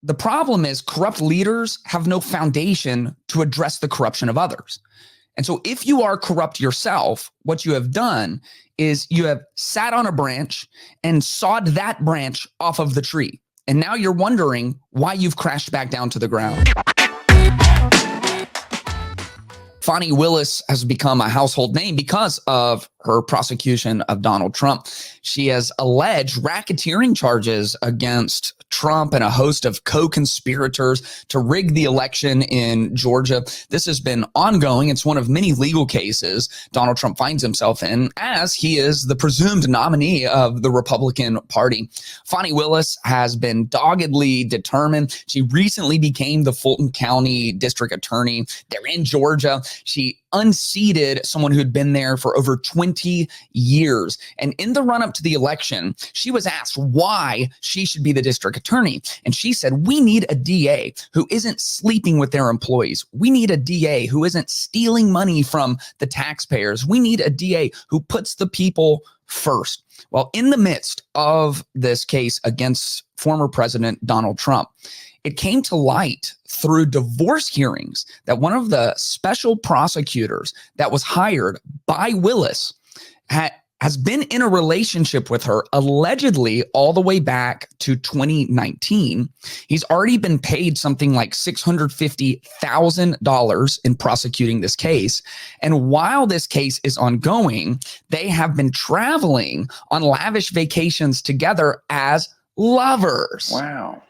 the problem is corrupt leaders have no foundation to address the corruption of others. And so if you are corrupt yourself, what you have done is you have sat on a branch and sawed that branch off of the tree. And now you're wondering why you've crashed back down to the ground. Fani Willis has become a household name because of her prosecution of Donald Trump. She has alleged racketeering charges against Trump and a host of co-conspirators to rig the election in Georgia. This has been ongoing. It's one of many legal cases Donald Trump finds himself in, as he is the presumed nominee of the Republican Party. Fani Willis has been doggedly determined. She recently became the Fulton County District Attorney. They're in Georgia. She unseated someone who'd been there for over 20 years. And in the run-up to the election, she was asked why she should be the district attorney. And she said, we need a DA who isn't sleeping with their employees. We need a DA who isn't stealing money from the taxpayers. We need a DA who puts the people first. Well, in the midst of this case against former President Donald Trump, it came to light through divorce hearings that one of the special prosecutors that was hired by Willis has been in a relationship with her allegedly all the way back to 2019. He's already been paid something like $650,000 in prosecuting this case. And while this case is ongoing, they have been traveling on lavish vacations together as lovers. Wow.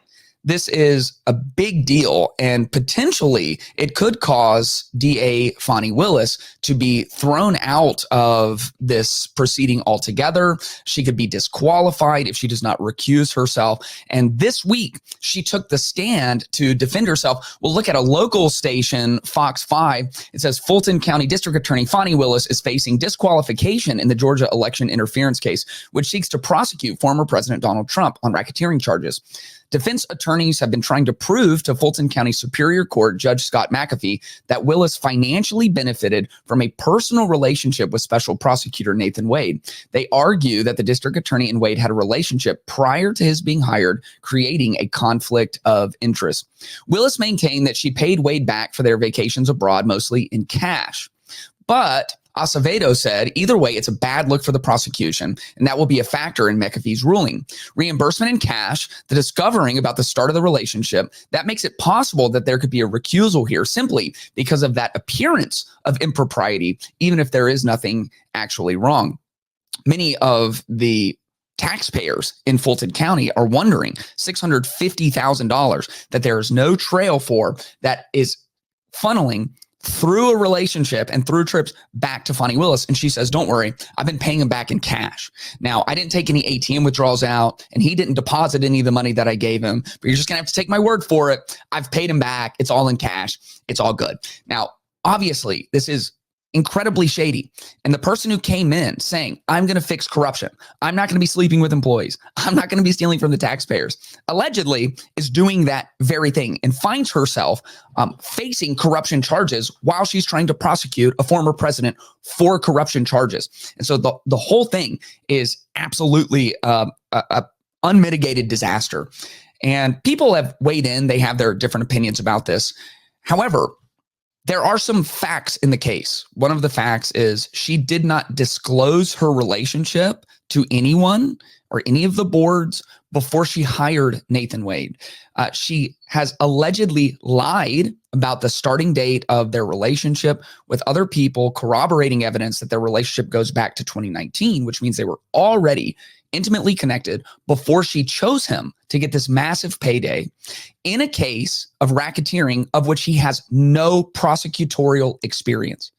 This is a big deal, and potentially it could cause DA Fani Willis to be thrown out of this proceeding altogether. She could be disqualified if she does not recuse herself. And this week, she took the stand to defend herself. We'll look at a local station, Fox 5. It says Fulton County District Attorney Fani Willis is facing disqualification in the Georgia election interference case, which seeks to prosecute former President Donald Trump on racketeering charges. Defense attorneys have been trying to prove to Fulton County Superior Court Judge Scott McAfee that Willis financially benefited from a personal relationship with Special Prosecutor Nathan Wade. They argue that the district attorney and Wade had a relationship prior to his being hired, creating a conflict of interest. Willis maintained that she paid Wade back for their vacations abroad, mostly in cash. But Acevedo said, either way, it's a bad look for the prosecution, and that will be a factor in McAfee's ruling. Reimbursement in cash, the discovering about the start of the relationship, that makes it possible that there could be a recusal here simply because of that appearance of impropriety, even if there is nothing actually wrong. Many of the taxpayers in Fulton County are wondering $650,000 that there is no trail for, that is funneling through a relationship and through trips back to Fani Willis. And she says, don't worry, I've been paying him back in cash. Now, I didn't take any ATM withdrawals out, and he didn't deposit any of the money that I gave him, but you're just gonna have to take my word for it. I've paid him back. It's all in cash. It's all good. Now, obviously, this is incredibly shady. And the person who came in saying, I'm going to fix corruption, I'm not going to be sleeping with employees, I'm not going to be stealing from the taxpayers, allegedly is doing that very thing and finds herself facing corruption charges while she's trying to prosecute a former president for corruption charges. And so the whole thing is absolutely a unmitigated disaster. And people have weighed in. They have their different opinions about this. However, there are some facts in the case. One of the facts is she did not disclose her relationship to anyone or any of the boards before she hired Nathan Wade. She has allegedly lied about the starting date of their relationship with other people, corroborating evidence that their relationship goes back to 2019, which means they were already intimately connected before she chose him to get this massive payday in a case of racketeering of which he has no prosecutorial experience.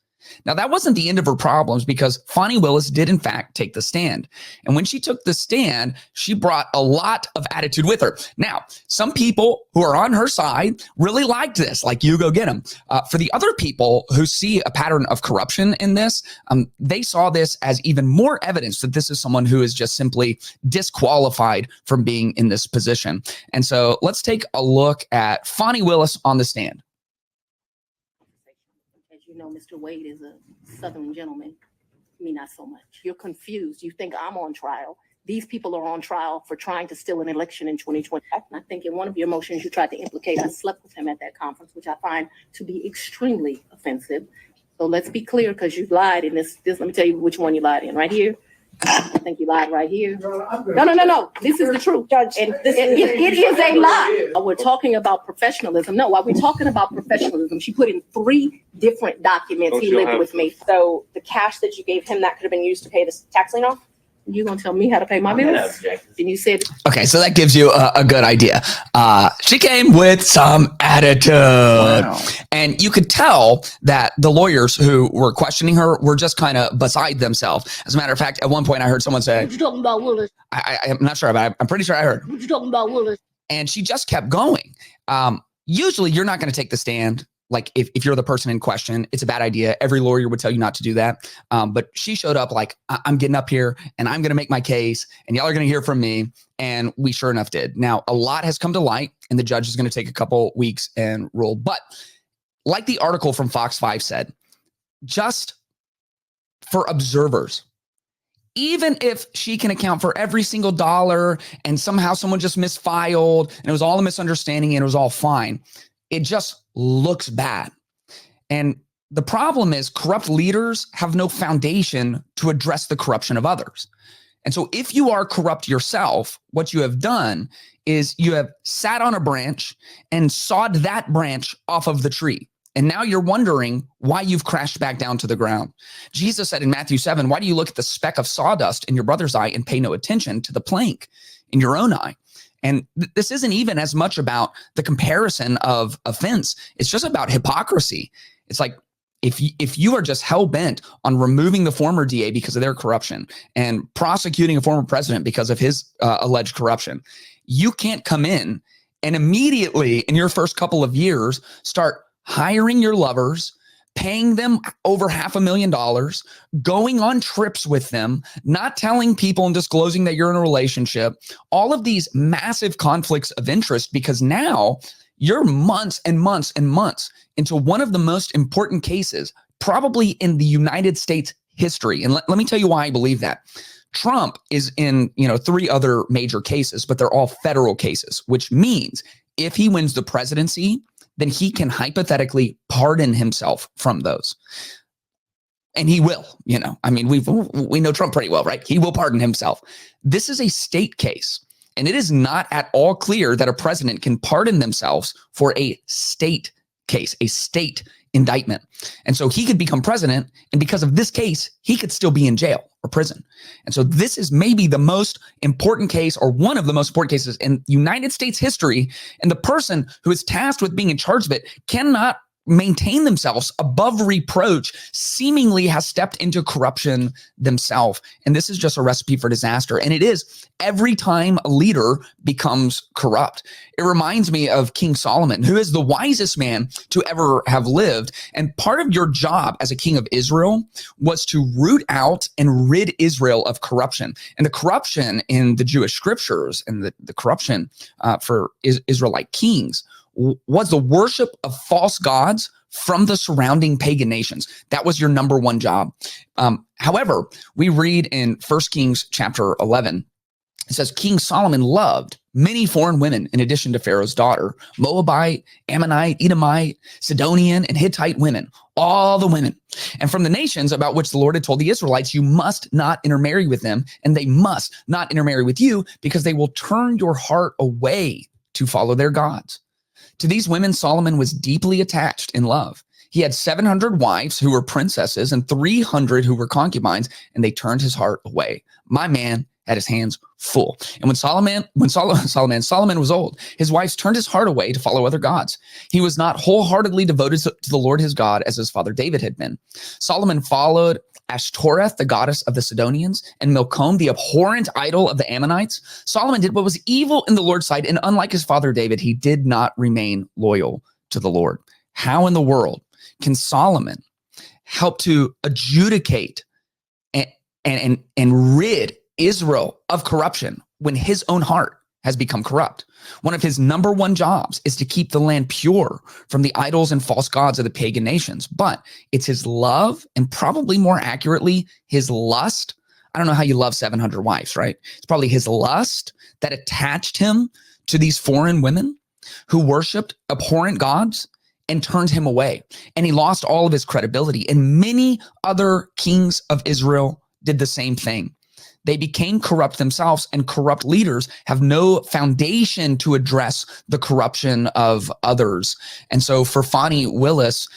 Now, that wasn't the end of her problems, because Fani Willis did, in fact, take the stand. And when she took the stand, she brought a lot of attitude with her. Now, some people who are on her side really liked this, like, you go get them. For the other people who see a pattern of corruption in this, they saw this as even more evidence that this is someone who is just simply disqualified from being in this position. And so let's take a look at Fani Willis on the stand. You know, Mr. Wade is a Southern gentleman. Me, not so much. You're confused. You think I'm on trial. these people are on trial for trying to steal an election in 2020. I think in one of your motions, you tried to implicate I slept with him at that conference, which I find to be extremely offensive. So let's be clear, because you lied in this. Let me tell you which one you lied in. Right here. I think you lied right here. No. This is the truth, Judge. And it is a lie. We're talking about professionalism. No, while we're talking about professionalism, she put in 3 different documents. He lived with me. So the cash that you gave him, that could have been used to pay the tax lien off? You gonna tell me how to pay my bills? And you said, okay, so that gives you a good idea. She came with some attitude. Wow. And you could tell that the lawyers who were questioning her were just kind of beside themselves. As a matter of fact, at one point I heard someone say, "What you talking about, Willis?" I'm not sure, but I'm pretty sure I heard, "What you talking about, Willis?" And she just kept going. Usually you're not going to take the stand. Like if you're the person in question, it's a bad idea. Every lawyer would tell you not to do that. But she showed up like, I'm getting up here and I'm going to make my case and y'all are going to hear from me. And we sure enough did. Now, a lot has come to light and the judge is going to take a couple weeks and rule. But like the article from Fox 5 said, just for observers, even if she can account for every single dollar and somehow someone just misfiled and it was all a misunderstanding and it was all fine, it just looks bad. And the problem is corrupt leaders have no foundation to address the corruption of others. And so if you are corrupt yourself, what you have done is you have sat on a branch and sawed that branch off of the tree. And now you're wondering why you've crashed back down to the ground. Jesus said in Matthew 7, why do you look at the speck of sawdust in your brother's eye and pay no attention to the plank in your own eye? And this isn't even as much about the comparison of offense. It's just about hypocrisy. It's like if you are just hell-bent on removing the former DA because of their corruption and prosecuting a former president because of his alleged corruption, you can't come in and immediately in your first couple of years start hiring your lovers, paying them over $500,000, going on trips with them, not telling people and disclosing that you're in a relationship, all of these massive conflicts of interest, because now you're months and months and months into one of the most important cases, probably in the United States history. And let me tell you why I believe that. Trump is in, 3 other major cases, but they're all federal cases, which means if he wins the presidency, then he can hypothetically pardon himself from those. And he will, we know Trump pretty well, right? He will pardon himself. This is a state case, and it is not at all clear that a president can pardon themselves for a state case, a state indictment. And so he could become president, and because of this case, he could still be in jail or prison. And so this is maybe the most important case, or one of the most important cases in United States history. And the person who is tasked with being in charge of it cannot maintain themselves above reproach, seemingly has stepped into corruption themselves. And this is just a recipe for disaster. And it is every time a leader becomes corrupt. It reminds me of King Solomon, who is the wisest man to ever have lived. And part of your job as a king of Israel was to root out and rid Israel of corruption. And the corruption in the Jewish scriptures and the corruption for Israelite kings was the worship of false gods from the surrounding pagan nations. That was your number one job. However, we read in 1 Kings chapter 11, it says, King Solomon loved many foreign women in addition to Pharaoh's daughter, Moabite, Ammonite, Edomite, Sidonian, and Hittite women, all the women. And from the nations about which the Lord had told the Israelites, you must not intermarry with them, and they must not intermarry with you, because they will turn your heart away to follow their gods. To these women, Solomon was deeply attached in love. He had 700 wives who were princesses and 300 who were concubines, and they turned his heart away. My man had his hands full. And when Solomon was old, his wives turned his heart away to follow other gods. He was not wholeheartedly devoted to the Lord his God as his father David had been. Solomon followed Ashtoreth, the goddess of the Sidonians, and Milcom, the abhorrent idol of the Ammonites. Solomon did what was evil in the Lord's sight, and unlike his father David, he did not remain loyal to the Lord. How in the world can Solomon help to adjudicate and rid Israel of corruption when his own heart has become corrupt? One of his number one jobs is to keep the land pure from the idols and false gods of the pagan nations. But it's his love, and probably more accurately, his lust I don't know how you love 700 wives, right? It's probably his lust that attached him to these foreign women who worshiped abhorrent gods and turned him away. And he lost all of his credibility. And many other kings of Israel did the same thing. They became corrupt themselves, and corrupt leaders have no foundation to address the corruption of others. And so for Fani Willis,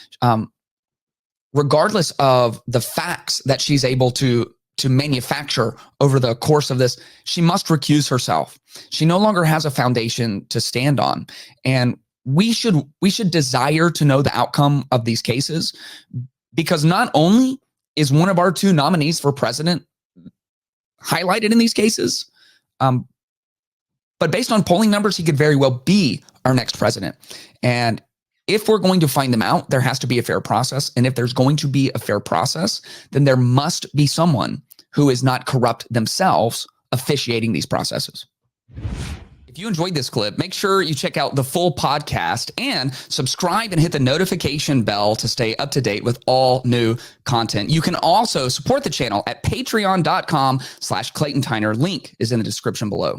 regardless of the facts that she's able to manufacture over the course of this, she must recuse herself. She no longer has a foundation to stand on. And we should desire to know the outcome of these cases, because not only is one of our two nominees for president highlighted in these cases, but based on polling numbers, he could very well be our next president. And if we're going to find them out, there has to be a fair process. And if there's going to be a fair process, then there must be someone who is not corrupt themselves officiating these processes. If you enjoyed this clip, make sure you check out the full podcast and subscribe and hit the notification bell to stay up to date with all new content. You can also support the channel at patreon.com/Clayton Tyner. Link is in the description below.